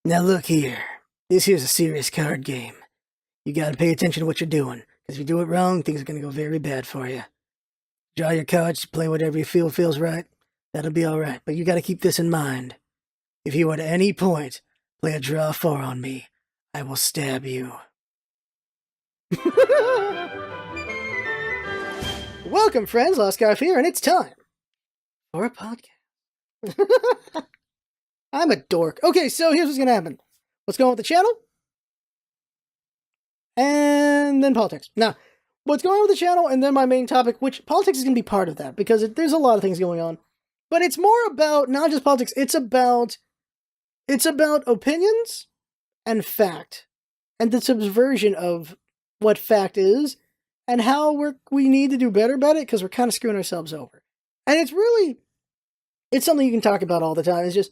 Now look here. This here's a serious card game. You gotta pay attention to what you're doing, because if you do it wrong, things are gonna go very bad for you. Draw your cards, play whatever you feel feels right. That'll be alright, but you gotta keep this in mind. If you at any point play a draw 4 on me, I will stab you. Welcome, friends. LostScarf here, and it's time for a podcast. I'm a dork. Okay, so here's what's gonna happen. What's going on with the channel? And then politics. Now, what's going on with the channel, and then my main topic, which politics is gonna be part of that, because there's a lot of things going on. But it's more about not just politics, it's about opinions and fact. And the subversion of what fact is, and how we need to do better about it, because we're kind of screwing ourselves over. And it's something you can talk about all the time. It's just,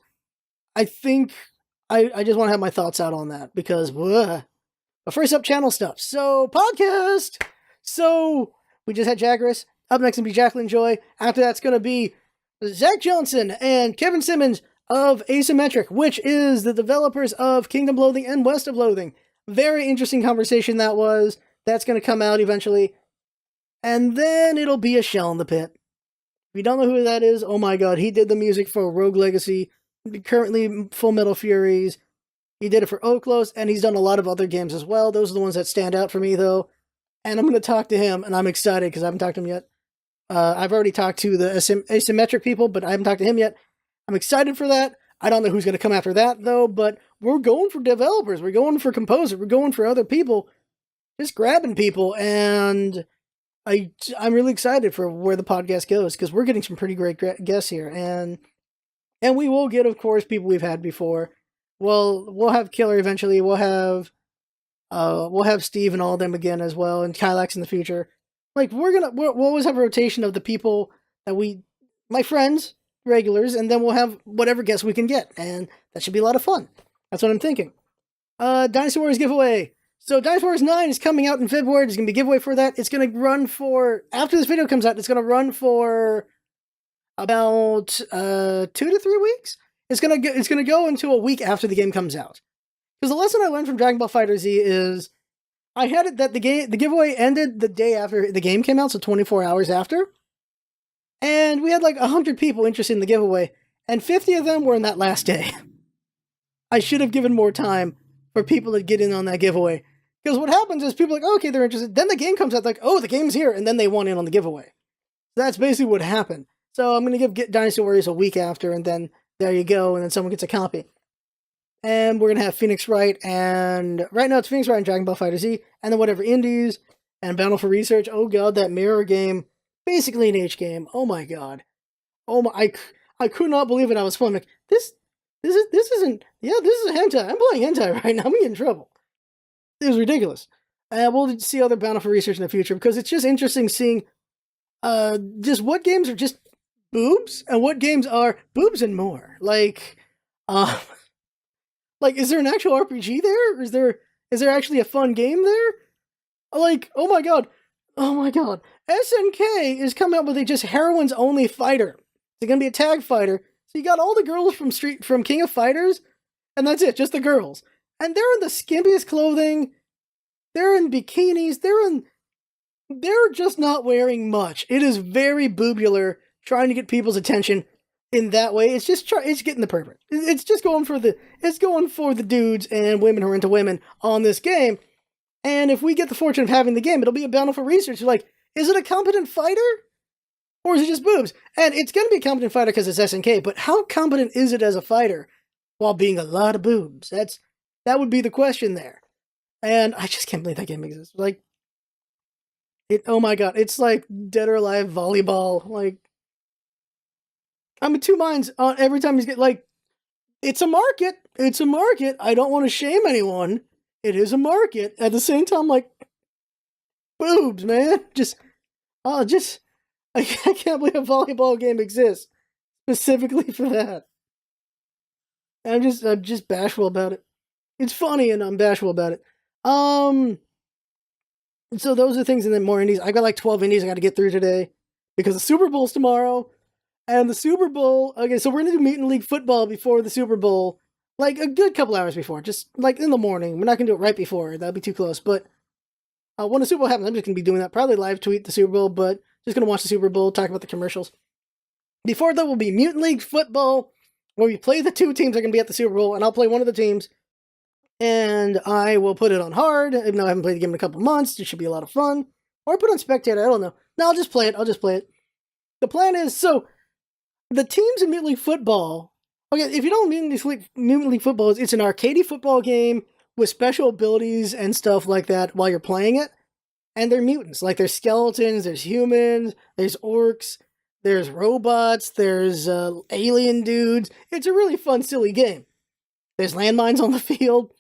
I think, I just want to have my thoughts out on that, because, but first up, channel stuff. So, podcast! So, we just had Jaggerus. Up next is going to be Jacqueline Joy. After that's going to be Zach Johnson and Kevin Simmons of Asymmetric, which is the developers of Kingdom Loathing and West of Loathing. Very interesting conversation that was. That's going to come out eventually. And then it'll be a Shell in the Pit. If you don't know who that is, oh my god, he did the music for Rogue Legacy, currently Full Metal Furies. He did it for Oklos, and he's done a lot of other games as well. Those are the ones that stand out for me, though. And I'm going to talk to him, and I'm excited because I haven't talked to him yet. I've already talked to the Asymmetric people, but I haven't talked to him yet. I'm excited for that. I don't know who's going to come after that, though, but we're going for developers. We're going for composers. We're going for other people. Just grabbing people, and I'm really excited for where the podcast goes, because we're getting some pretty great guests here, and we will get, of course, people we've had before. Well, we'll have Killer eventually. We'll have Steve and all of them again as well, and Kylax in the future. Like, we'll always have a rotation of the people that my friends, regulars, and then we'll have whatever guests we can get, and that should be a lot of fun. That's what I'm thinking. Dynasty Warriors giveaway. So Dynasty Warriors 9 is coming out in February. There's going to be a giveaway for that. It's going to run for, after this video comes out, it's going to run for about 2 to 3 weeks. It's going to go into a week after the game comes out. Because the lesson I learned from Dragon Ball FighterZ is, I had it that the giveaway ended the day after the game came out, so 24 hours after. And we had like 100 people interested in the giveaway, and 50 of them were in that last day. I should have given more time for people to get in on that giveaway. Because what happens is people are like, oh, okay, they're interested. Then the game comes out, like, oh, the game's here, and then they want in on the giveaway. That's basically what happened. So I'm going to give Dynasty Warriors a week after, and then there you go, and then someone gets a copy. And we're going to have Phoenix Wright, and right now it's Phoenix Wright and Dragon Ball FighterZ, and then whatever indies, and Battle for Research. Oh god, that mirror game. Basically an H game. Oh my god. Oh my, I could not believe it. I was playing, like, this isn't, yeah, this is a hentai. I'm playing hentai right now. I'm getting in trouble. It was ridiculous. We'll see other Battle for Research in the future, because it's just interesting seeing just what games are just boobs and what games are boobs and more. Like, is there an actual RPG there? Or is there actually a fun game there? Like, oh my god. SNK is coming out with a just heroines only fighter. It's gonna be a tag fighter. So you got all the girls from King of Fighters, and that's it, just the girls. And they're in the skimpiest clothing. They're in bikinis. They're just not wearing much. It is very boobular, trying to get people's attention in that way. It's getting the pervert. It's just going for the dudes and women who are into women on this game. And if we get the fortune of having the game, it'll be a Battle for Research. You're like, is it a competent fighter? Or is it just boobs? And it's going to be a competent fighter because it's SNK, but how competent is it as a fighter while being a lot of boobs? That would be the question there. And I just can't believe that game exists. Like, oh my god, it's like Dead or Alive volleyball. Like, I'm in two minds on every time he's like, it's a market. It's a market. I don't want to shame anyone. It is a market. At the same time, like, boobs, man. I can't believe a volleyball game exists specifically for that. I'm just bashful about it. It's funny, and I'm bashful about it. So those are things, and then more indies. I got like 12 indies I got to get through today, because the Super Bowl's tomorrow, and the Super Bowl. Okay, so we're gonna do Mutant League football before the Super Bowl, like a good couple hours before, just like in the morning. We're not gonna do it right before, that'd be too close. But when the Super Bowl happens, I'm just gonna be doing that. Probably live tweet the Super Bowl, but just gonna watch the Super Bowl, talk about the commercials. Before that will be Mutant League football, where we play the two teams that are gonna be at the Super Bowl, and I'll play one of the teams. And I will put it on hard, even though I haven't played the game in a couple months. It should be a lot of fun. Or put on spectator, I don't know. No, I'll just play it. The plan is, so, the teams in Mutant League Football, okay, if you don't know Mutant League Football, it's an arcadey football game with special abilities and stuff like that while you're playing it. And they're mutants. Like, there's skeletons, there's humans, there's orcs, there's robots, there's alien dudes. It's a really fun, silly game. There's landmines on the field.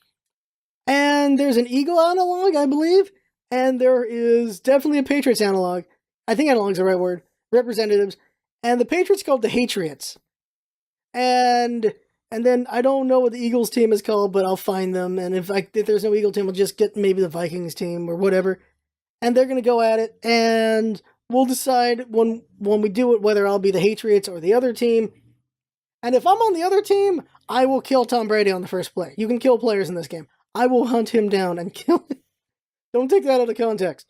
And there's an Eagle analog, I believe. And there is definitely a Patriots analog. I think analog is the right word. Representatives. And the Patriots called the Hatriots. And then I don't know what the Eagles team is called, but I'll find them. And if there's no Eagle team, I'll just get maybe the Vikings team or whatever. And they're going to go at it. And we'll decide when we do it whether I'll be the Hatriots or the other team. And if I'm on the other team, I will kill Tom Brady on the first play. You can kill players in this game. I will hunt him down and kill him. Don't take that out of context.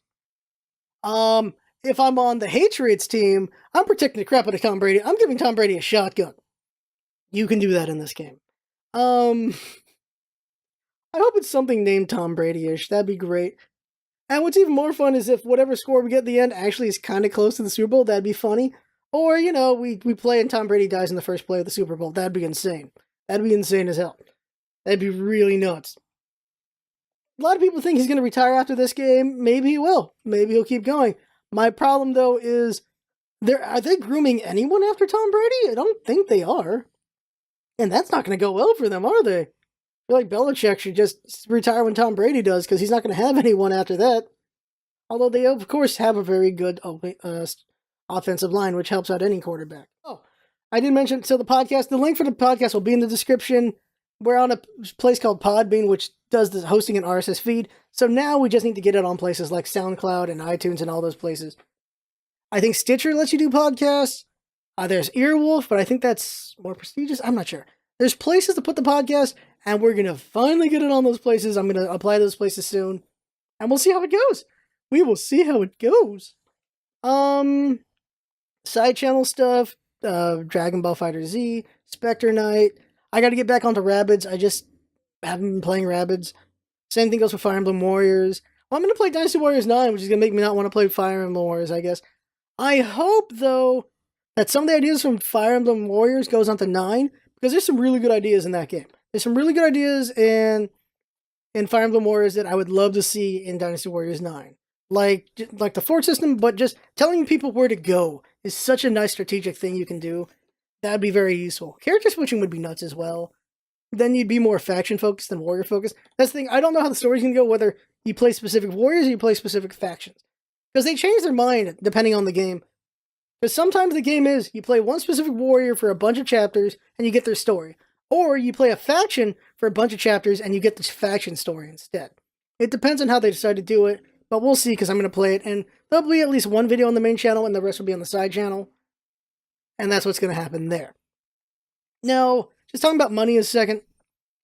If I'm on the Hatriots team, I'm protecting the crap out of Tom Brady. I'm giving Tom Brady a shotgun. You can do that in this game. I hope it's something named Tom Brady-ish. That'd be great. And what's even more fun is if whatever score we get at the end actually is kind of close to the Super Bowl. That'd be funny. Or, we play and Tom Brady dies in the first play of the Super Bowl. That'd be insane. That'd be insane as hell. That'd be really nuts. A lot of people think he's going to retire after this game. Maybe he will. Maybe he'll keep going. My problem, though, is are they grooming anyone after Tom Brady? I don't think they are. And that's not going to go well for them, are they? I feel like Belichick should just retire when Tom Brady does, because he's not going to have anyone after that. Although they, of course, have a very good offensive line, which helps out any quarterback. Oh, I did mention, so the link for the podcast will be in the description. We're on a place called Podbean, which does the hosting and RSS feed. So now we just need to get it on places like SoundCloud and iTunes and all those places. I think Stitcher lets you do podcasts. There's Earwolf, but I think that's more prestigious. I'm not sure. There's places to put the podcast, and we're going to finally get it on those places. I'm going to apply to those places soon, and we'll see how it goes. We will see how it goes. Side channel stuff, Dragon Ball FighterZ, Spectre Knight. I got to get back onto Rabbids. I just haven't been playing Rabbids. Same thing goes for Fire Emblem Warriors. Well, I'm going to play Dynasty Warriors 9, which is going to make me not want to play Fire Emblem Warriors, I guess. I hope, though, that some of the ideas from Fire Emblem Warriors goes on to 9, because there's some really good ideas in that game. There's some really good ideas in Fire Emblem Warriors that I would love to see in Dynasty Warriors 9. Like the fort system, but just telling people where to go is such a nice strategic thing you can do. That'd be very useful. Character switching would be nuts as well. Then you'd be more faction-focused than warrior-focused. That's the thing. I don't know how the story's going to go, whether you play specific warriors or you play specific factions. Because they change their mind depending on the game. Because sometimes the game is, you play one specific warrior for a bunch of chapters, and you get their story. Or you play a faction for a bunch of chapters, and you get the faction story instead. It depends on how they decide to do it, but we'll see, because I'm going to play it, and there'll be at least one video on the main channel, and the rest will be on the side channel. And that's what's going to happen there. Now, just talking about money a second,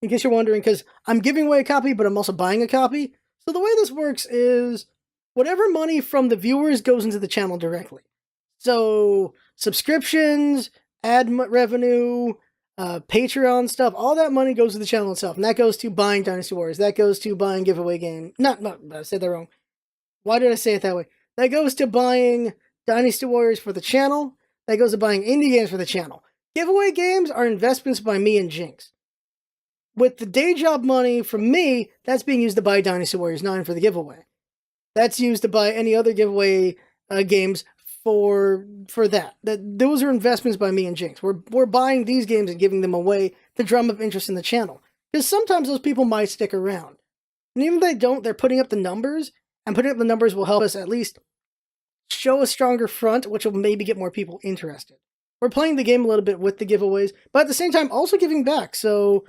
in case you're wondering, because I'm giving away a copy, but I'm also buying a copy. So the way this works is, whatever money from the viewers goes into the channel directly. So, subscriptions, ad revenue, Patreon stuff, all that money goes to the channel itself. And that goes to buying Dynasty Warriors. That goes to buying giveaway game. I said that wrong. Why did I say it that way? That goes to buying Dynasty Warriors for the channel. That goes to buying indie games for the channel. Giveaway games are investments by me and Jinx. With the day job money from me, that's being used to buy Dynasty Warriors 9 for the giveaway. That's used to buy any other giveaway games for that. Those are investments by me and Jinx. We're buying these games and giving them away to drum up interest in the channel. Because sometimes those people might stick around. And even if they don't, they're putting up the numbers, and putting up the numbers will help us at least show a stronger front, which will maybe get more people interested. We're playing the game a little bit with the giveaways, but at the same time also giving back. So,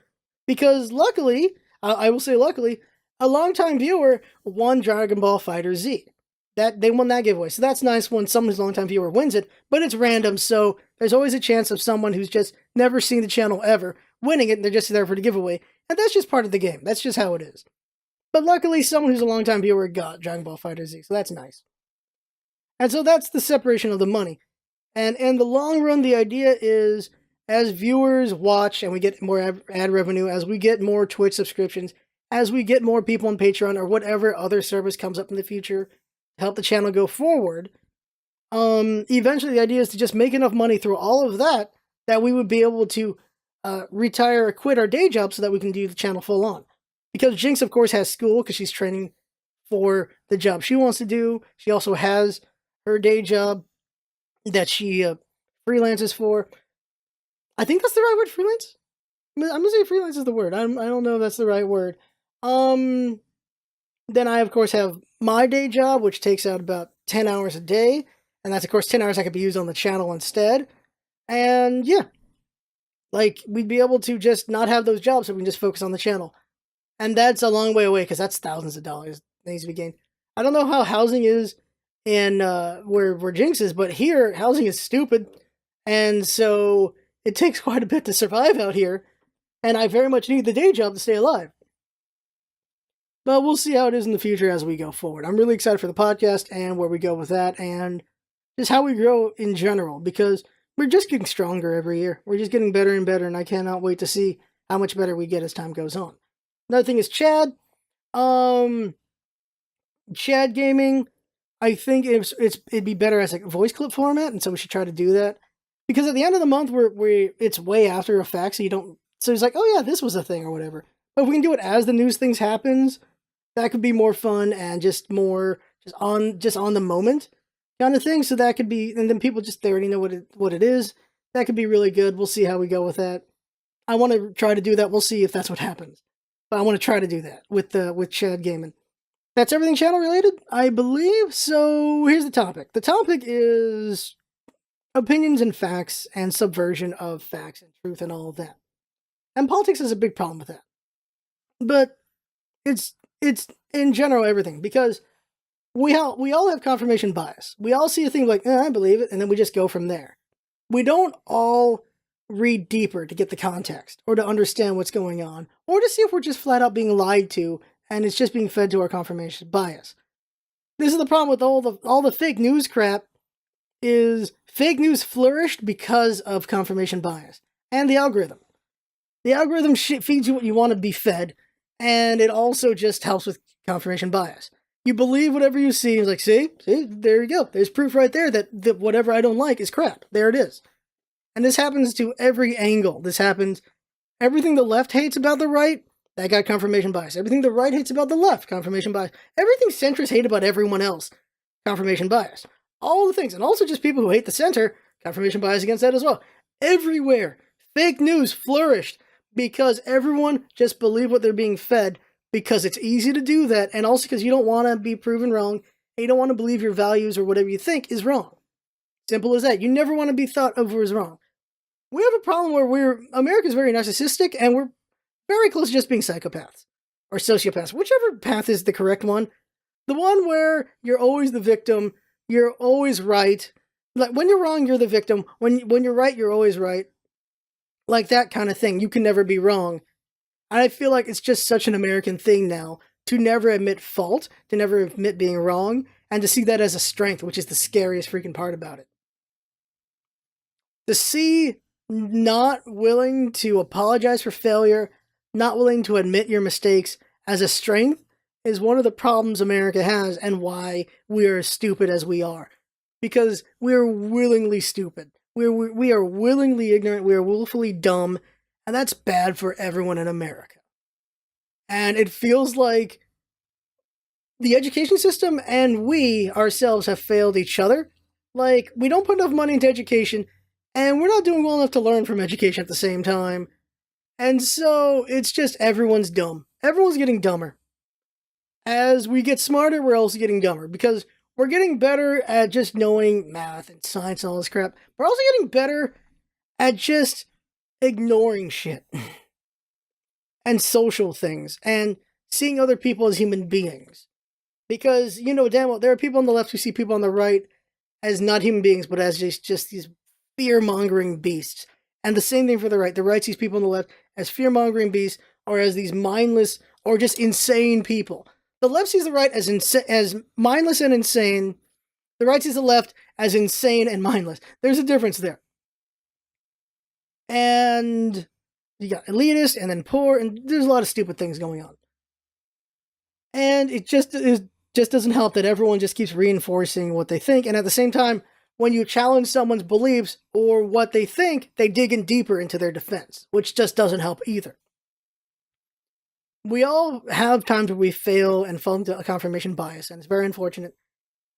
because luckily, I will say luckily, a longtime viewer won Dragon Ball FighterZ. They won that giveaway. So that's nice when someone's a longtime viewer wins it, but it's random, so there's always a chance of someone who's just never seen the channel ever winning it, and they're just there for the giveaway. And that's just part of the game. That's just how it is. But luckily, someone who's a longtime viewer got Dragon Ball FighterZ, so that's nice. And so that's the separation of the money. And in the long run, the idea is, as viewers watch and we get more ad revenue, as we get more Twitch subscriptions, as we get more people on Patreon or whatever other service comes up in the future to help the channel go forward, eventually the idea is to just make enough money through all of that we would be able to retire or quit our day job so that we can do the channel full on. Because Jinx, of course, has school because she's training for the job she wants to do. She also has her day job that she freelances for. I think that's the right word, freelance? I'm going to say freelance is the word. I don't know if that's the right word. Then I, of course, have my day job, which takes out about 10 hours a day. And that's, of course, 10 hours I could be used on the channel instead. And, yeah. Like, we'd be able to just not have those jobs so we can just focus on the channel. And that's a long way away, because that's thousands of dollars that needs to be gained. I don't know how housing is in where Jinx is, but here, housing is stupid. And so it takes quite a bit to survive out here. And I very much need the day job to stay alive. But we'll see how it is in the future as we go forward. I'm really excited for the podcast and where we go with that, and just how we grow in general, because we're just getting stronger every year. We're just getting better and better, and I cannot wait to see how much better we get as time goes on. Another thing is Chad. Chad Gaming, I think it'd be better as a voice clip format, and so we should try to do that. Because at the end of the month, it's way after effects, so you don't. So it's like, oh yeah, this was a thing or whatever. But if we can do it as the news things happens, that could be more fun and just on the moment kind of thing. So that could be, and then people they already know what it is. That could be really good. We'll see how we go with that. I want to try to do that. We'll see if that's what happens. But I want to try to do that with Chad Gaming. That's everything channel related, I believe. So here's the topic. The topic is opinions and facts and subversion of facts and truth and all of that. And politics is a big problem with that. But it's in general everything, because we all have confirmation bias. We all see a thing like, I believe it, and then we just go from there. We don't all read deeper to get the context or to understand what's going on, or to see if we're just flat out being lied to and it's just being fed to our confirmation bias. This is the problem with all the fake news crap. Is fake news flourished because of confirmation bias and the algorithm. The algorithm feeds you what you want to be fed, and it also just helps with confirmation bias. You believe whatever you see. It's like, see, there you go. There's proof right there that whatever I don't like is crap. There it is. And this happens to every angle. This happens. Everything the left hates about the right, that got confirmation bias. Everything the right hates about the left, confirmation bias. Everything centrists hate about everyone else, confirmation bias. All the things. And also just people who hate the center, confirmation bias against that as well. Everywhere, fake news flourished because everyone just believed what they're being fed, because it's easy to do that, and also because you don't want to be proven wrong, and you don't want to believe your values or whatever you think is wrong. Simple as that. You never want to be thought of as wrong. We have a problem where America's very narcissistic, and we're very close to just being psychopaths or sociopaths, whichever path is the correct one. The one where you're always the victim, you're always right. Like, when you're wrong, you're the victim. When you're right, you're always right. Like that kind of thing. You can never be wrong. And I feel like it's just such an American thing now to never admit fault, to never admit being wrong, and to see that as a strength, which is the scariest freaking part about it. To see not willing to apologize for failure, not willing to admit your mistakes as a strength, is one of the problems America has, and why we are as stupid as we are. Because we are willingly stupid. We are willingly ignorant. We are willfully dumb. And that's bad for everyone in America. And it feels like the education system and we ourselves have failed each other. Like, we don't put enough money into education, and we're not doing well enough to learn from education at the same time. And so it's just everyone's dumb. Everyone's getting dumber. As we get smarter, we're also getting dumber, because we're getting better at just knowing math and science and all this crap. We're also getting better at just ignoring shit and social things and seeing other people as human beings. Because, you know damn well, there are people on the left who see people on the right as not human beings, but as just these fear-mongering beasts. And the same thing for the right. The right sees people on the left as fear-mongering beasts or as these mindless or just insane people. The left sees the right as mindless and insane. The right sees the left as insane and mindless. There's a difference there. And you got elitist and then poor, and there's a lot of stupid things going on. And it just doesn't help that everyone just keeps reinforcing what they think, and at the same time, when you challenge someone's beliefs or what they think, they dig in deeper into their defense, which just doesn't help either. We all have times where we fail and fall into a confirmation bias, and it's very unfortunate.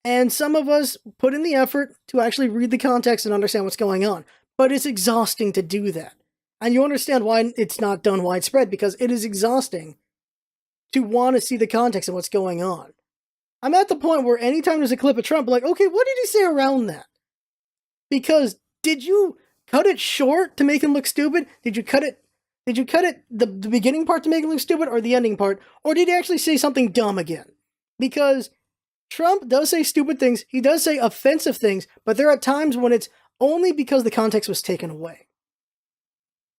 And some of us put in the effort to actually read the context and understand what's going on, but it's exhausting to do that. And you understand why it's not done widespread, because it is exhausting to want to see the context of what's going on. I'm at the point where anytime there's a clip of Trump, I'm like, okay, what did he say around that? Because did you cut it short to make him look stupid? Did you cut it the beginning part to make him look stupid, or the ending part? Or did he actually say something dumb again? Because Trump does say stupid things, he does say offensive things, but there are times when it's only because the context was taken away.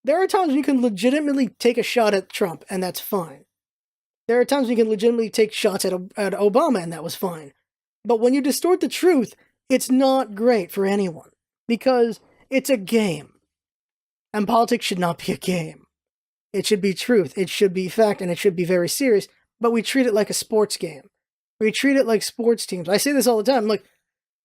There are times when you can legitimately take a shot at Trump, and that's fine. There are times when you can legitimately take shots at Obama, and that was fine. But when you distort the truth, it's not great for anyone, because it's a game. And politics should not be a game. It should be truth, it should be fact, and it should be very serious, but we treat it like a sports game. We treat it like sports teams. I say this all the time, like,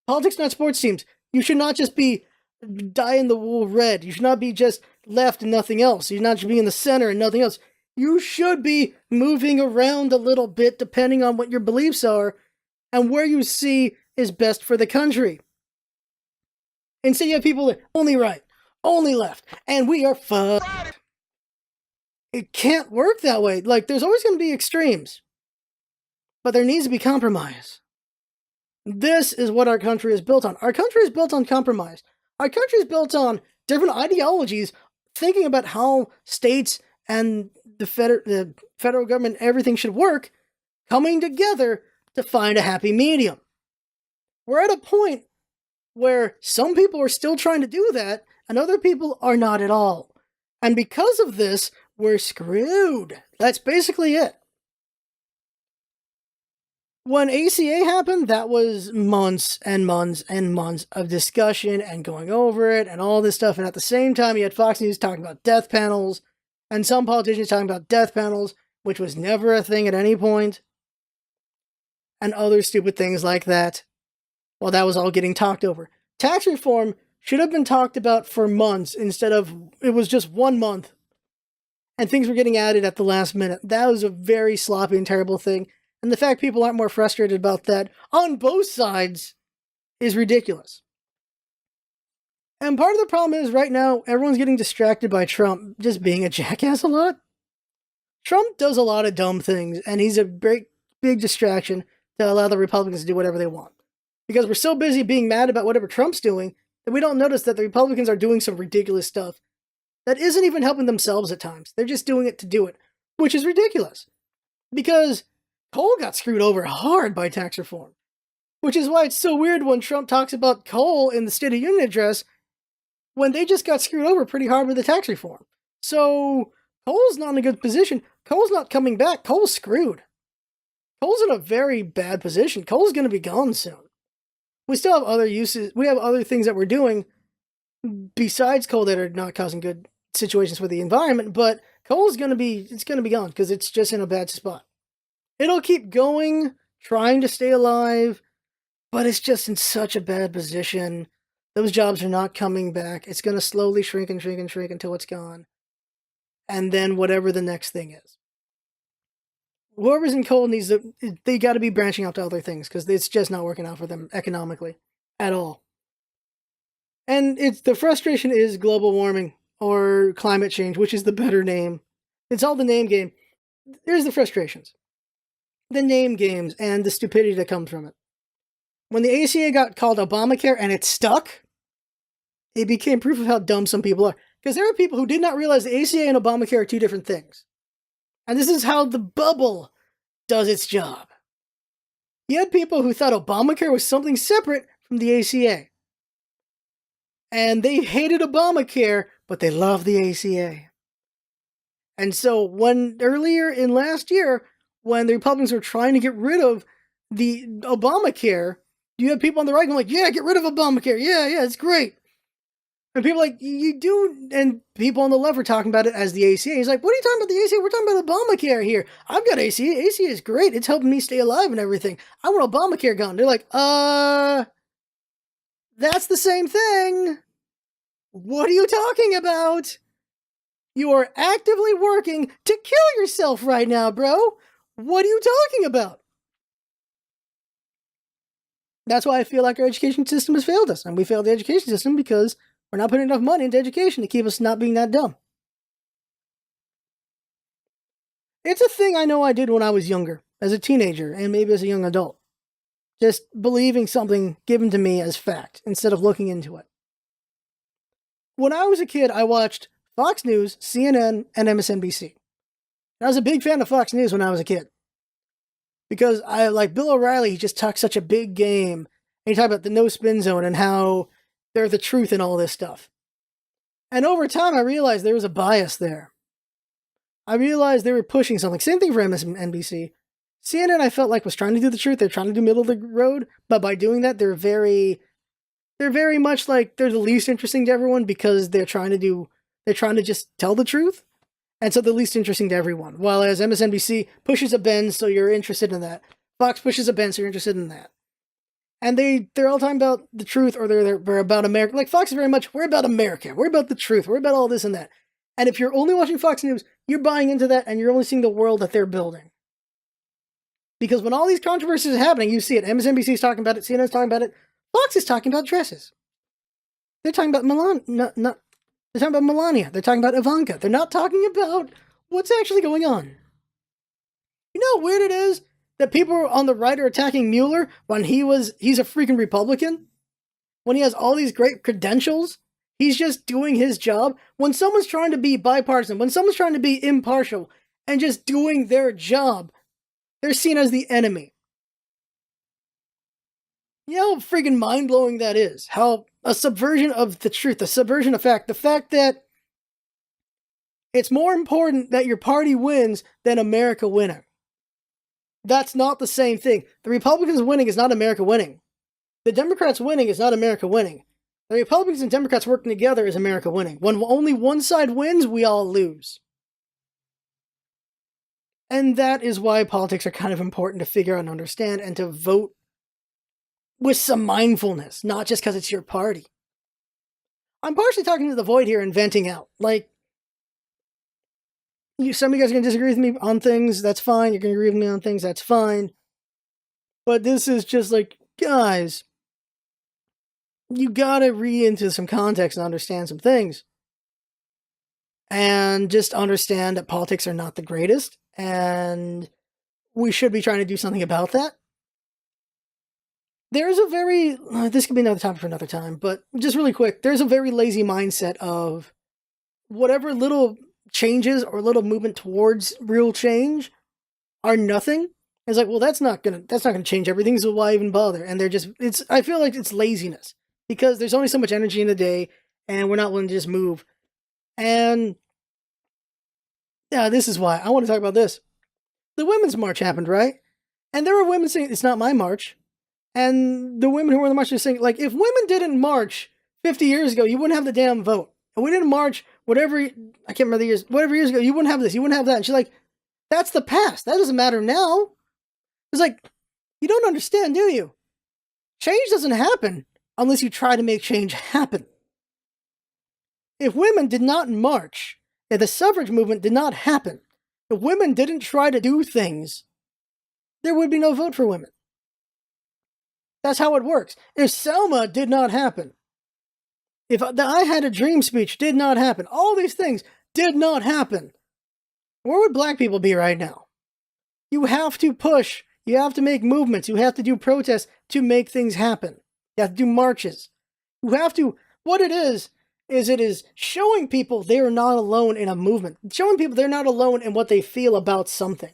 politics not sports teams. You should not just be dyed-in-the-wool red. You should not be just left and nothing else. You should not just be in the center and nothing else. You should be moving around a little bit depending on what your beliefs are and where you see is best for the country. Instead, you have people that only right, only left, and we are fucked. It can't work that way. Like, there's always going to be extremes. But there needs to be compromise. This is what our country is built on. Our country is built on compromise. Our country is built on different ideologies, thinking about how states and the federal government, everything should work, coming together to find a happy medium. We're at a point where some people are still trying to do that, and other people are not at all. And because of this, we're screwed. That's basically it. When ACA happened, that was months and months and months of discussion and going over it and all this stuff. And at the same time, you had Fox News talking about death panels and some politicians talking about death panels, which was never a thing at any point, and other stupid things like that. While that was all getting talked over. Tax reform should have been talked about for months instead of, it was just 1 month. And things were getting added at the last minute. That was a very sloppy and terrible thing. And the fact people aren't more frustrated about that on both sides is ridiculous. And part of the problem is right now, everyone's getting distracted by Trump just being a jackass a lot. Trump does a lot of dumb things, and he's a big distraction to allow the Republicans to do whatever they want. Because we're so busy being mad about whatever Trump's doing that we don't notice that the Republicans are doing some ridiculous stuff that isn't even helping themselves at times. They're just doing it to do it, which is ridiculous. Because coal got screwed over hard by tax reform. Which is why it's so weird when Trump talks about coal in the State of Union address when they just got screwed over pretty hard with the tax reform. So coal's not in a good position. Coal's not coming back. Coal's screwed. Coal's in a very bad position. Coal's going to be gone soon. We still have other uses. We have other things that we're doing besides coal that are not causing good situations for the environment, but coal's going to be, it's going to be gone because it's just in a bad spot. It'll keep going, trying to stay alive, but it's just in such a bad position. Those jobs are not coming back. It's going to slowly shrink and shrink and shrink until it's gone. And then whatever the next thing is. Whoever's in coal needs to, they got to be branching out to other things because it's just not working out for them economically at all. And it's the frustration is global warming or climate change, which is the better name. It's all the name game. There's the frustrations. The name games and the stupidity that comes from it. When the ACA got called Obamacare and it stuck, it became proof of how dumb some people are. Because there are people who did not realize the ACA and Obamacare are two different things. And this is how the bubble does its job. You had people who thought Obamacare was something separate from the ACA. And they hated Obamacare, but they loved the ACA. And so when earlier in last year, when the Republicans were trying to get rid of the Obamacare, you have people on the right going like, yeah, get rid of Obamacare. Yeah, it's great. And people like, you do, and people on the left are talking about it as the ACA. He's like, what are you talking about the ACA? We're talking about Obamacare here. I've got ACA. ACA is great. It's helping me stay alive and everything. I want Obamacare gone. They're like, that's the same thing. What are you talking about? You are actively working to kill yourself right now, bro. What are you talking about? That's why I feel like our education system has failed us. And we failed the education system because we're not putting enough money into education to keep us not being that dumb. It's a thing I know I did when I was younger, as a teenager, and maybe as a young adult. Just believing something given to me as fact, instead of looking into it. When I was a kid, I watched Fox News, CNN, and MSNBC. And I was a big fan of Fox News when I was a kid. Because I like Bill O'Reilly, he just talks such a big game. And he talked about the no spin zone and how they're the truth and all this stuff. And over time, I realized there was a bias there. I realized they were pushing something. Same thing for MSNBC. CNN, I felt like, was trying to do the truth. They're trying to do middle of the road. But by doing that, they're very much like they're the least interesting to everyone because they're trying to just tell the truth. And so they're least interesting to everyone. While as MSNBC pushes a bend, so you're interested in that. Fox pushes a bend, so you're interested in that. And they're all talking about the truth, or they're about America. Like Fox is very much, we're about America. We're about the truth. We're about all this and that. And if you're only watching Fox News, you're buying into that and you're only seeing the world that they're building. Because when all these controversies are happening, you see it. MSNBC is talking about it. CNN's talking about it. Fox is talking about dresses. They're talking about they're talking about Melania. They're talking about Ivanka. They're not talking about what's actually going on. You know how weird it is that people on the right are attacking Mueller when he's a freaking Republican? When he has all these great credentials? He's just doing his job. When someone's trying to be bipartisan, when someone's trying to be impartial and just doing their job, they're seen as the enemy. You know how freaking mind-blowing that is? How a subversion of the truth, a subversion of fact, the fact that it's more important that your party wins than America winning. That's not the same thing. The Republicans winning is not America winning. The Democrats winning is not America winning. The Republicans and Democrats working together is America winning. When only one side wins, we all lose. And that is why politics are kind of important to figure out and understand and to vote with some mindfulness, not just because it's your party. I'm partially talking to the void here and venting out. Like, some of you guys are going to disagree with me on things, that's fine. You're going to agree with me on things, that's fine. But this is just like, guys, you gotta read into some context and understand some things. And just understand that politics are not the greatest, and we should be trying to do something about that. There's a very, this could be another topic for another time, but just really quick, there's a very lazy mindset of whatever little changes or little movement towards real change are nothing. It's like, well, that's not gonna change everything, so why even bother? And I feel like it's laziness, because there's only so much energy in the day, and we're not willing to just move. And yeah, this is why I want to talk about this. The Women's March happened, right? And there were women saying, it's not my march. And the women who were in the march are saying, like, if women didn't march 50 years ago, you wouldn't have the damn vote. And we didn't march whatever years ago, you wouldn't have this, you wouldn't have that. And she's like, that's the past. That doesn't matter now. It's like, you don't understand, do you? Change doesn't happen unless you try to make change happen. If women did not march, if the suffrage movement did not happen, if women didn't try to do things, there would be no vote for women. That's how it works. If Selma did not happen, if the I Had a Dream speech did not happen, all these things did not happen, where would black people be right now? You have to push. You have to make movements. You have to do protests to make things happen. You have to do marches. You have to, what it is it is showing people they are not alone in a movement. Showing people they're not alone in what they feel about something.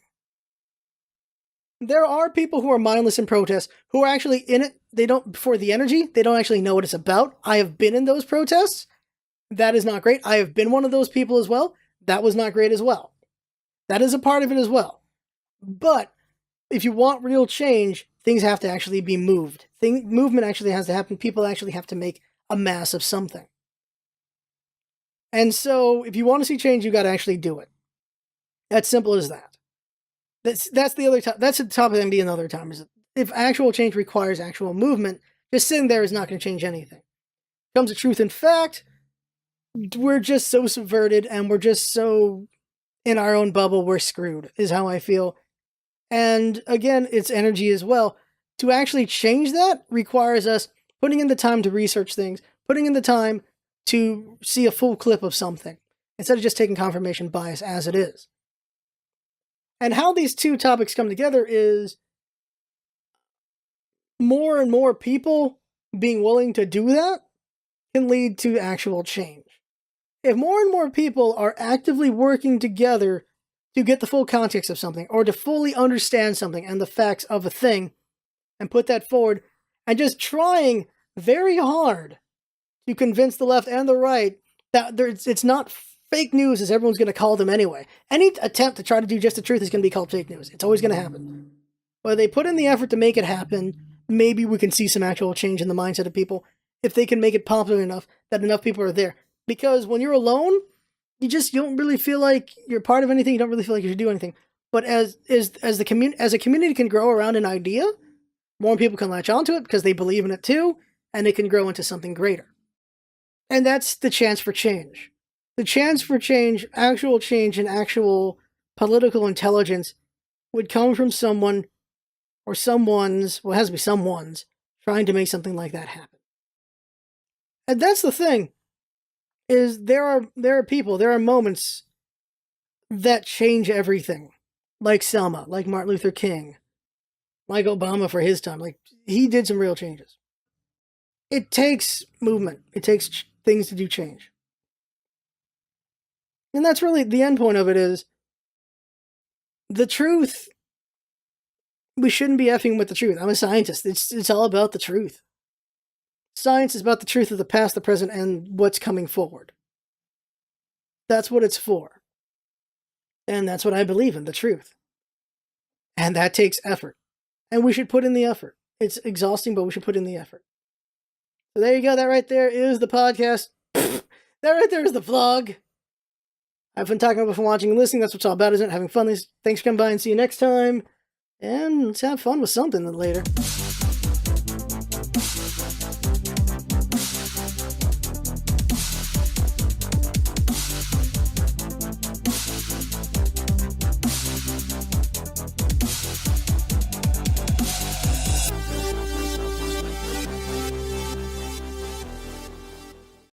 There are people who are mindless in protest, who are actually in it. They don't, for the energy, they don't actually know what it's about. I have been in those protests. That is not great. I have been one of those people as well. That was not great as well. That is a part of it as well. But if you want real change, things have to actually be moved. Movement actually has to happen. People actually have to make a mass of something. And so if you want to see change, you got to actually do it. That's simple as that. That's the other top. That's the topic of MD another time. Is if actual change requires actual movement, just sitting there is not going to change anything. Comes to truth and fact, we're just so subverted and we're just so in our own bubble, we're screwed, is how I feel. And again, it's energy as well. To actually change that requires us putting in the time to research things, putting in the time to see a full clip of something, instead of just taking confirmation bias as it is. And how these two topics come together is more and more people being willing to do that can lead to actual change. If more and more people are actively working together to get the full context of something, or to fully understand something and the facts of a thing, and put that forward, and just trying very hard to convince the left and the right that it's not fake news as everyone's going to call them anyway. Any attempt to try to do just the truth is going to be called fake news. It's always going to happen. But they put in the effort to make it happen, maybe we can see some actual change in the mindset of people if they can make it popular enough that enough people are there. Because when you're alone, you don't really feel like you're part of anything. You don't really feel like you should do anything. But as a community can grow around an idea, more people can latch onto it because they believe in it too, and it can grow into something greater. And that's the chance for change. The chance for change, actual change, and actual political intelligence would come from someone or someone's, well, it has to be someone's, trying to make something like that happen. And that's the thing, is there are people, there are moments that change everything. Like Selma, like Martin Luther King, like Obama for his time. Like, he did some real changes. It takes movement. It takes things to do change. And that's really the end point of it is the truth. We shouldn't be effing with the truth. I'm a scientist. It's all about the truth. Science is about the truth of the past, the present, and what's coming forward. That's what it's for. And that's what I believe in, the truth. And that takes effort. And we should put in the effort. It's exhausting, but we should put in the effort. So there you go. That right there is the podcast. That right there is the vlog. I've been talking about for watching and listening. That's what it's all about, isn't it? Having fun. Thanks for coming by, and see you next time. And let's have fun with something later.